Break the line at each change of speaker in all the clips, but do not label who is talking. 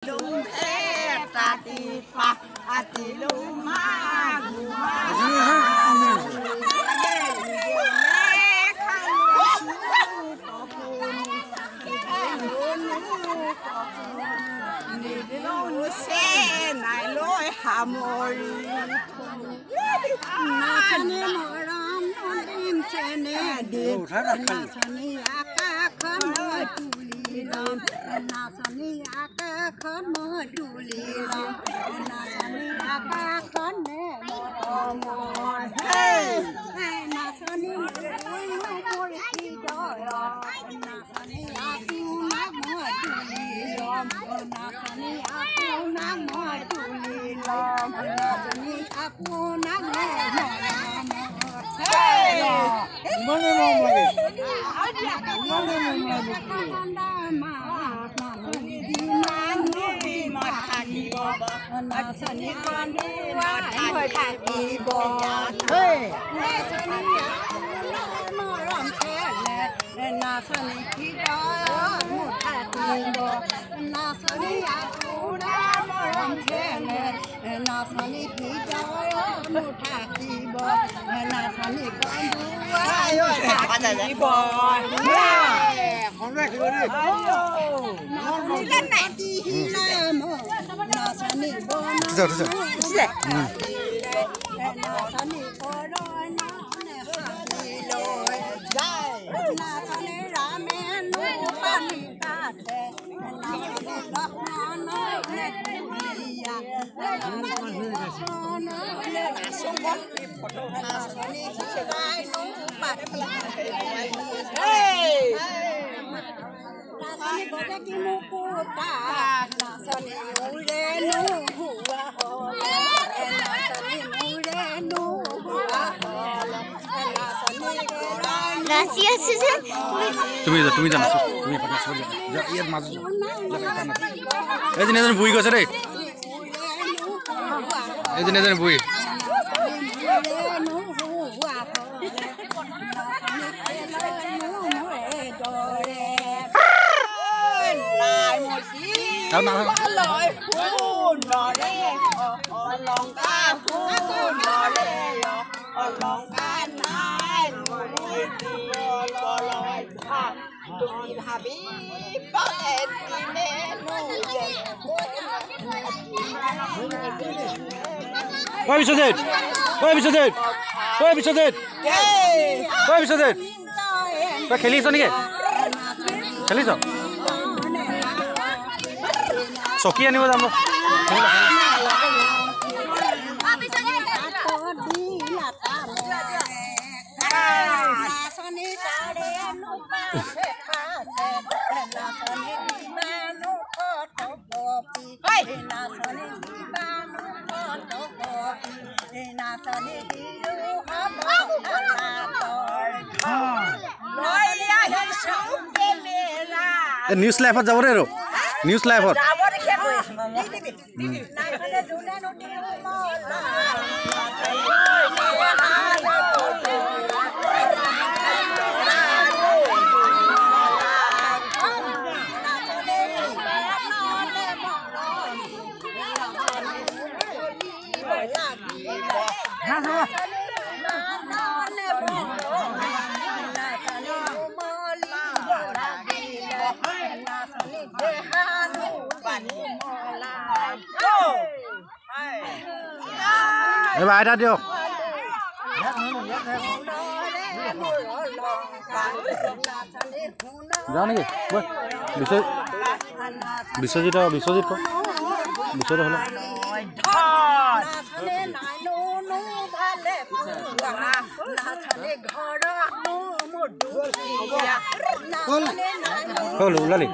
Gracias,
তুমি জানা তুমি পাকা সরে যা ইয়ার মাঝ এই দিন এজন বুই গছে রে এই দিন এজন বুই Đâu nào lội phun đò đê lòng ca phun đò đê lòng ca nai nuôi tia lo lội ha tụi habi bao em nè nuôi Oi Bisodit Oi Bisodit Oi Bisodit Oi Bisodit Kau খেলিছ নেকি খেলিছ চকী আনিব যাম নিউজ লাইফত যাব ৰে news লাইফত Bye bye Dadio. Jangan lagi. Boy. Bisojit kok. Bisojit halo. Kol ulali.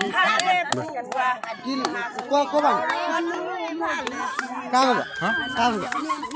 Kok bang? Kang enggak? Hah? Kang enggak?